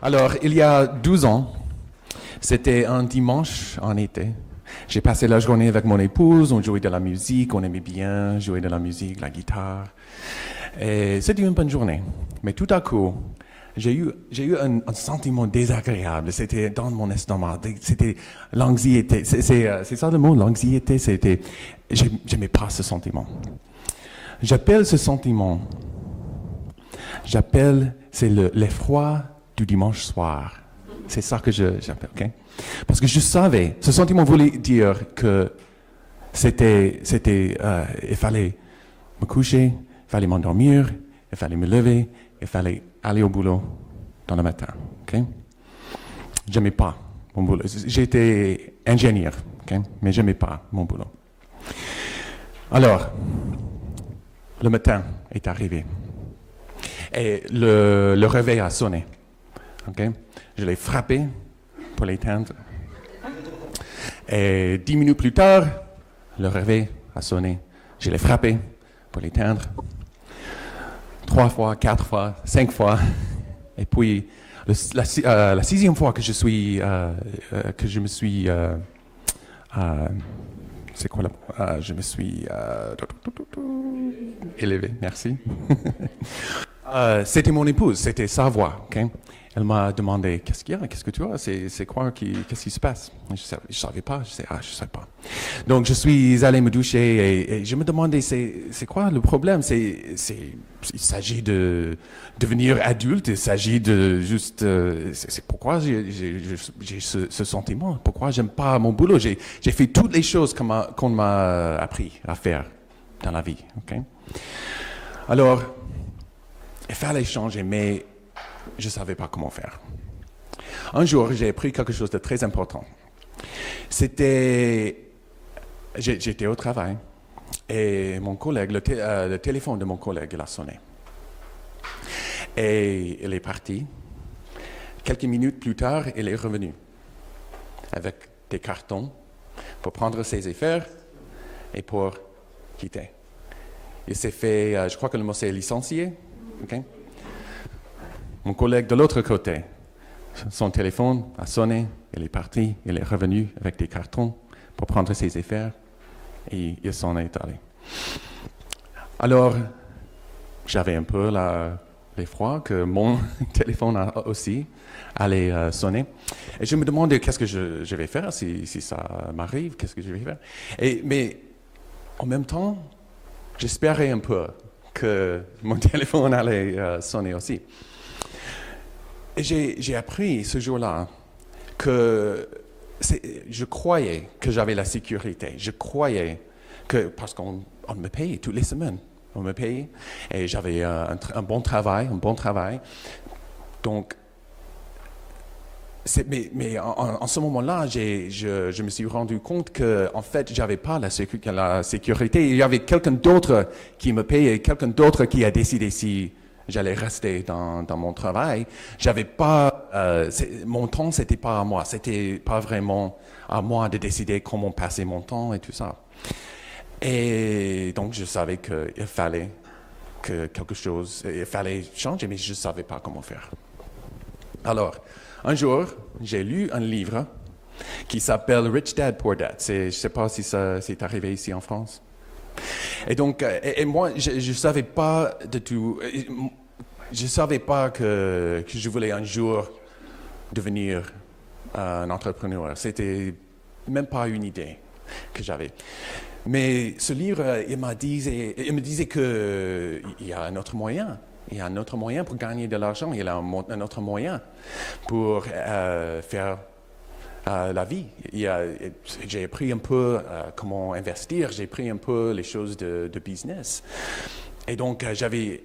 Alors, il y a 12 ans, c'était un dimanche en été. J'ai passé la journée avec mon épouse, on jouait de la musique, on aimait bien jouer de la musique, la guitare. Et c'était une bonne journée. Mais tout à coup, j'ai eu un sentiment désagréable. C'était dans mon estomac. C'était l'anxiété. C'est ça le mot, l'anxiété. J'aimais pas ce sentiment. J'appelle ce sentiment, c'est l'effroi du dimanche soir. C'est ça que j'appelle, ok? Parce que je savais, ce sentiment voulait dire que il fallait me coucher, il fallait m'endormir, il fallait me lever, il fallait aller au boulot dans le matin, ok? J'aimais pas mon boulot. J'étais ingénieur, ok? Mais j'aimais pas mon boulot. Alors, le matin est arrivé et le réveil a sonné, ok? Je l'ai frappé pour l'éteindre. Et 10 minutes plus tard, le réveil a sonné. Je l'ai frappé pour l'éteindre. 3 fois, 4 fois, 5 fois. Et puis, la 6e fois que je me suis élevé, merci. C'était mon épouse, c'était sa voix, ok? Elle m'a demandé, qu'est-ce qu'il y a, qu'est-ce que tu as, c'est quoi, qu'est-ce qui se passe? Je savais pas, je sais pas. Donc je suis allé me doucher et je me demandais, c'est quoi le problème? Il s'agit de devenir adulte, il s'agit de juste, c'est pourquoi j'ai ce sentiment, pourquoi j'aime pas mon boulot. J'ai fait toutes les choses qu'on m'a appris à faire dans la vie, ok? Alors, il fallait changer, mais je ne savais pas comment faire. Un jour, j'ai appris quelque chose de très important. J'étais au travail et mon collègue, le téléphone de mon collègue, il a sonné. Et il est parti. Quelques minutes plus tard, il est revenu avec des cartons pour prendre ses affaires et pour quitter. Il s'est fait, je crois que le mot c'est licencié. Okay? Mon collègue de l'autre côté, son téléphone a sonné, il est parti, il est revenu avec des cartons pour prendre ses affaires et il s'en est allé. Alors, j'avais un peu l'effroi que mon téléphone a aussi allait sonner. Et je me demandais qu'est-ce que je vais faire si ça m'arrive, qu'est-ce que je vais faire. Mais en même temps, j'espérais un peu que mon téléphone allait sonner aussi. Et j'ai appris ce jour-là que je croyais que j'avais la sécurité. Je croyais que, parce qu'on me payait toutes les semaines, on me payait et j'avais un bon travail. Donc, mais en ce moment-là, je me suis rendu compte que, en fait, j'avais pas la sécurité. Il y avait quelqu'un d'autre qui me payait, quelqu'un d'autre qui a décidé si j'allais rester dans mon travail. J'avais pas, mon temps, c'était pas à moi. C'était pas vraiment à moi de décider comment passer mon temps et tout ça. Et donc, je savais qu'il fallait il fallait changer, mais je savais pas comment faire. Alors, un jour, j'ai lu un livre qui s'appelle Rich Dad, Poor Dad. Je ne sais pas si ça c'est arrivé ici en France. Et donc, et moi, je ne savais pas de tout. Je ne savais pas que je voulais un jour devenir un entrepreneur. C'était même pas une idée que j'avais. Mais ce livre, il me disait qu'il y a un autre moyen. Il y a un autre moyen pour gagner de l'argent. Il y a un autre moyen pour faire la vie. J'ai appris un peu comment investir. J'ai appris un peu les choses de business. Et donc,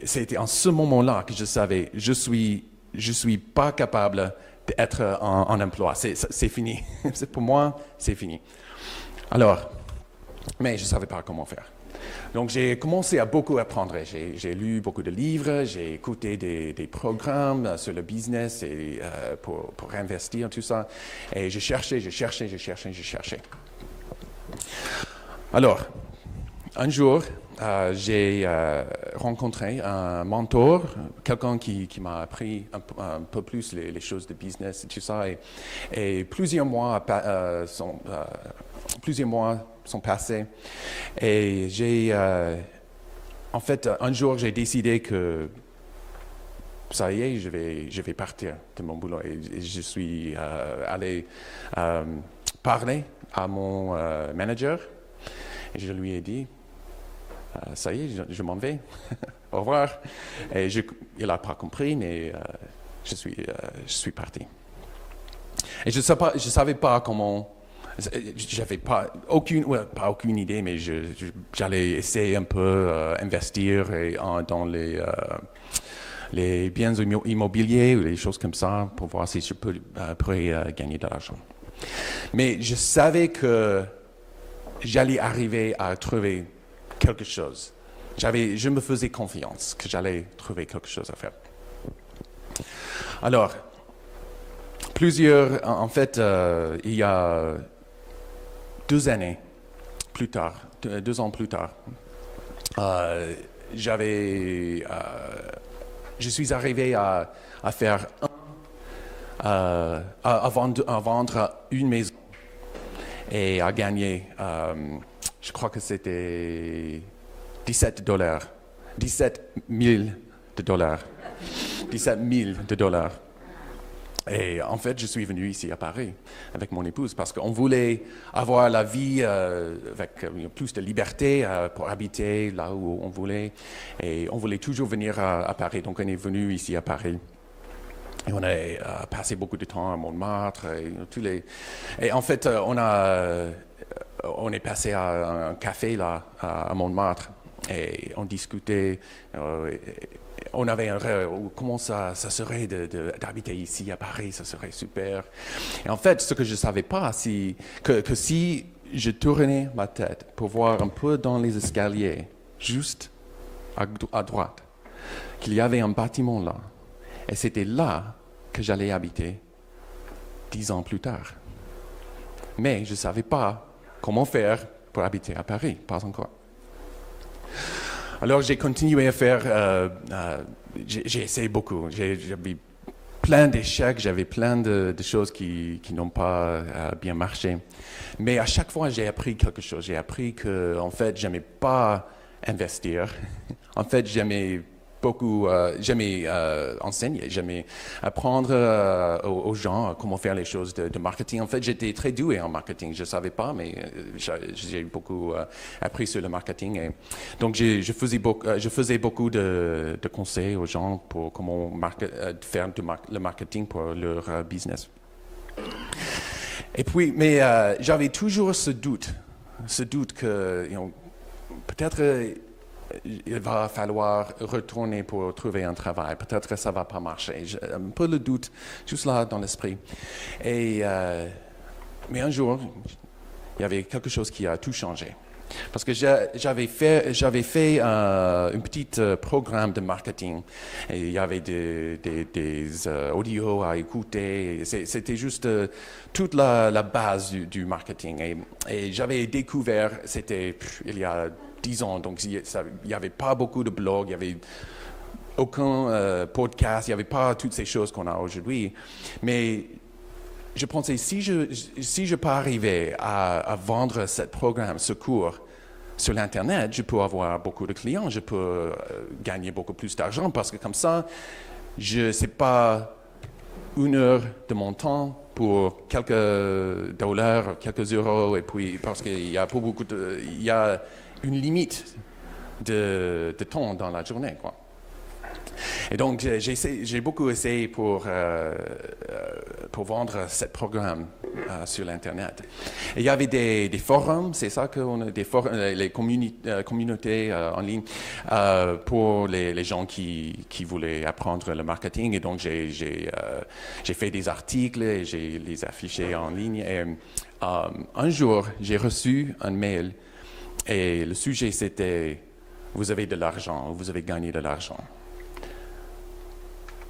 c'était en ce moment-là que je savais, je suis pas capable d'être en emploi. C'est fini. Pour moi, c'est fini. Alors, mais je ne savais pas comment faire. Donc, j'ai commencé à beaucoup apprendre. J'ai lu beaucoup de livres, j'ai écouté des programmes sur le business et, pour investir, tout ça. Et je cherchais. Alors, un jour, j'ai rencontré un mentor, quelqu'un qui m'a appris un peu plus les choses de business et tout ça. Et plusieurs mois sont passés. Et en fait, un jour, j'ai décidé que ça y est, je vais partir de mon boulot. Et je suis allé parler à mon manager et je lui ai dit, ça y est, je m'en vais, au revoir. Et il n'a pas compris, mais je suis parti. Et je ne savais pas comment, j'avais pas aucune idée, mais j'allais essayer un peu investir dans les biens immobiliers ou les choses comme ça pour voir si je pourrais gagner de l'argent. Mais je savais que j'allais arriver à trouver quelque chose. Je me faisais confiance que j'allais trouver quelque chose à faire. Alors, en fait, il y a 2 années plus tard, 2 ans plus tard, je suis arrivé à faire à vendre une maison et à gagner, je crois que c'était $17 000 $17 000. Et en fait, je suis venu ici à Paris avec mon épouse parce qu'on voulait avoir la vie avec plus de liberté pour habiter là où on voulait. Et on voulait toujours venir à Paris. Donc, on est venu ici à Paris. Et on a passé beaucoup de temps à Montmartre. Et en fait, on est passé à un café là, à Montmartre. Et on discutait. On avait un rêve, comment ça serait d'habiter ici à Paris, ça serait super. Et en fait, ce que je ne savais pas, c'est que si je tournais ma tête pour voir un peu dans les escaliers, juste à droite, qu'il y avait un bâtiment là. Et c'était là que j'allais habiter 10 ans plus tard. Mais je ne savais pas comment faire pour habiter à Paris, pas encore. Alors j'ai continué à faire, j'ai essayé beaucoup, j'avais plein d'échecs, j'avais plein de choses qui n'ont pas bien marché. Mais à chaque fois j'ai appris quelque chose, j'ai appris que en fait j'aimais pas investir, en fait j'aimais enseigner, j'aimais apprendre aux gens comment faire les choses de marketing. En fait, j'étais très doué en marketing. Je ne savais pas, mais j'ai beaucoup appris sur le marketing. Et donc, je faisais beaucoup de conseils aux gens pour comment faire le marketing pour leur business. Et puis, mais j'avais toujours ce doute que peut-être il va falloir retourner pour trouver un travail. Peut-être que ça ne va pas marcher. J'ai un peu le doute, juste là dans l'esprit. Mais un jour, il y avait quelque chose qui a tout changé. Parce que j'avais fait un petit programme de marketing. Et il y avait des audios à écouter. C'était juste toute la base du marketing. Et j'avais découvert, il y a 10 ans, donc il n'y avait pas beaucoup de blogs, il n'y avait aucun podcast, il n'y avait pas toutes ces choses qu'on a aujourd'hui. Mais je pensais, si je peux arriver à vendre ce programme, ce cours sur l'Internet, je peux avoir beaucoup de clients, je peux gagner beaucoup plus d'argent parce que comme ça, je sais pas 1 heure de mon temps pour quelques dollars, quelques euros, et puis parce qu'il y a pas beaucoup il y a une limite de temps dans la journée, quoi. Et donc, j'ai beaucoup essayé pour vendre ce programme sur l'Internet. Et il y avait des forums, c'est ça qu'on a, des forums, les communautés en ligne pour les gens qui voulaient apprendre le marketing. Et donc, j'ai fait des articles et j'ai les affichés en ligne. Et un jour, j'ai reçu un mail et le sujet, c'était « Vous avez de l'argent, vous avez gagné de l'argent ».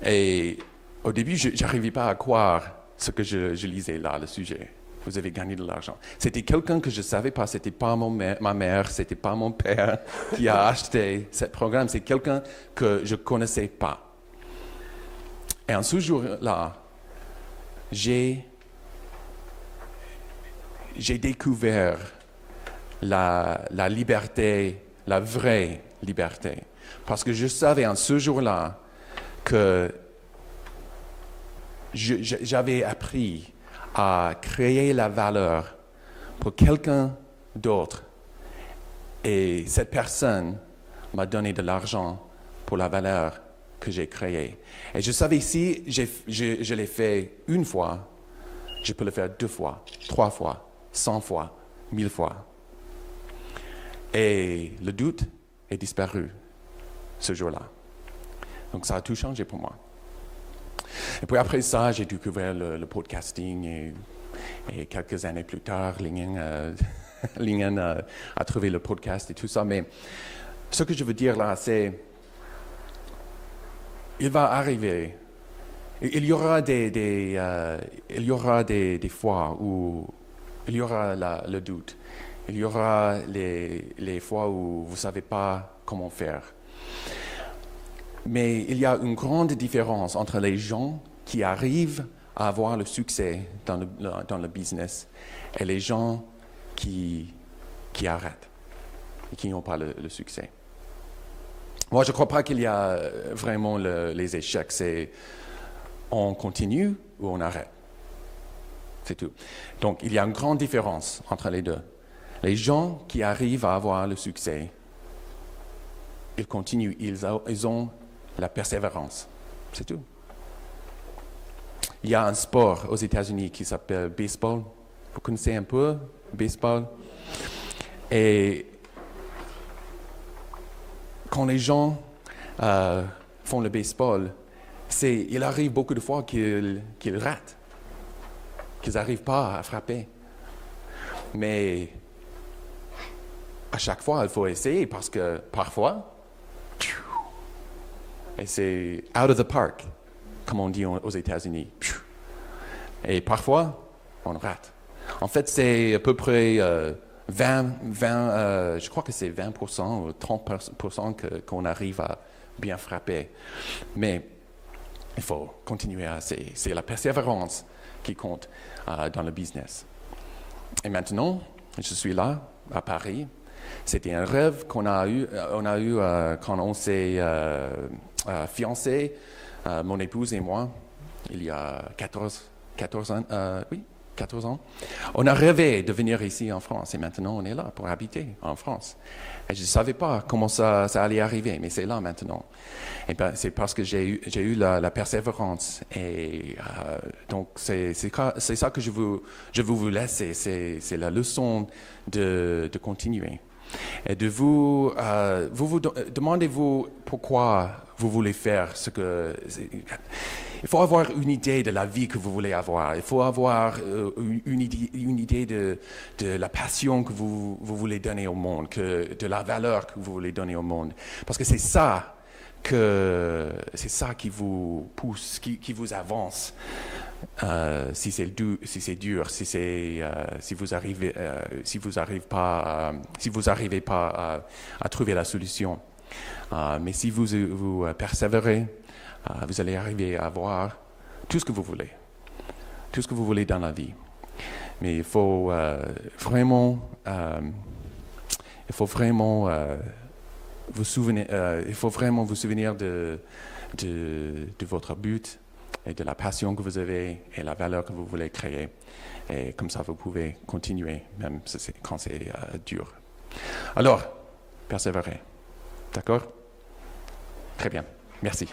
Et au début, je n'arrivais pas à croire ce que je lisais là, le sujet. vous avez gagné de l'argent. C'était quelqu'un que je ne savais pas, c'était pas ma mère, c'était pas mon père qui a acheté ce programme, c'est quelqu'un que je ne connaissais pas. Et en ce jour-là, j'ai découvert la liberté, la vraie liberté. Parce que je savais en ce jour-là que j'avais appris à créer la valeur pour quelqu'un d'autre. Et cette personne m'a donné de l'argent pour la valeur que j'ai créée. Et je savais si je l'ai fait une fois, je peux le faire 2 fois, 3 fois, 100 fois, 1000 fois. Et le doute est disparu ce jour-là. Donc ça a tout changé pour moi. Et puis après ça, j'ai découvert le podcasting et quelques années plus tard, Lingen a trouvé le podcast et tout ça. Mais ce que je veux dire là, c'est il va arriver. Il y aura des fois où il y aura le doute. Il y aura les fois où vous ne savez pas comment faire. Mais il y a une grande différence entre les gens qui arrivent à avoir le succès dans le business et les gens qui arrêtent et qui n'ont pas le succès. Moi, je ne crois pas qu'il y a vraiment les échecs. C'est on continue ou on arrête. C'est tout. Donc, il y a une grande différence entre les deux. Les gens qui arrivent à avoir le succès, ils continuent, ils ont la persévérance. C'est tout. Il y a un sport aux États-Unis qui s'appelle baseball. Vous connaissez un peu baseball? Et quand les gens font le baseball, il arrive beaucoup de fois qu'ils ratent, qu'ils n'arrivent pas à frapper. Mais à chaque fois, il faut essayer parce que parfois, et c'est out of the park, comme on dit aux États-Unis. Et parfois, on rate. En fait, c'est à peu près 20, je crois que c'est 20% ou 30% qu'on arrive à bien frapper. Mais il faut continuer c'est la persévérance qui compte dans le business. Et maintenant, je suis là, à Paris. C'était un rêve qu'on a eu quand on s'est fiancés, mon épouse et moi, il y a 14 ans. On a rêvé de venir ici en France et maintenant on est là pour habiter en France. Et je ne savais pas comment ça allait arriver, mais c'est là maintenant. Et ben, c'est parce que j'ai eu la persévérance. Et donc c'est ça que je veux vous laisser, c'est la leçon de continuer. Et de vous demandez-vous pourquoi vous voulez faire ce que... Il faut avoir une idée de la vie que vous voulez avoir. Il faut avoir une idée de la passion que vous voulez donner au monde, de la valeur que vous voulez donner au monde. Parce que c'est ça qui vous pousse, qui vous avance. Si c'est dur, si vous arrivez pas à trouver la solution. Mais si vous persévérez, vous allez arriver à avoir tout ce que vous voulez dans la vie. Mais il faut vraiment vous souvenir de votre but et de la passion que vous avez et la valeur que vous voulez créer. Et comme ça, vous pouvez continuer, même quand c'est dur. Alors, persévérez. D'accord? Très bien. Merci.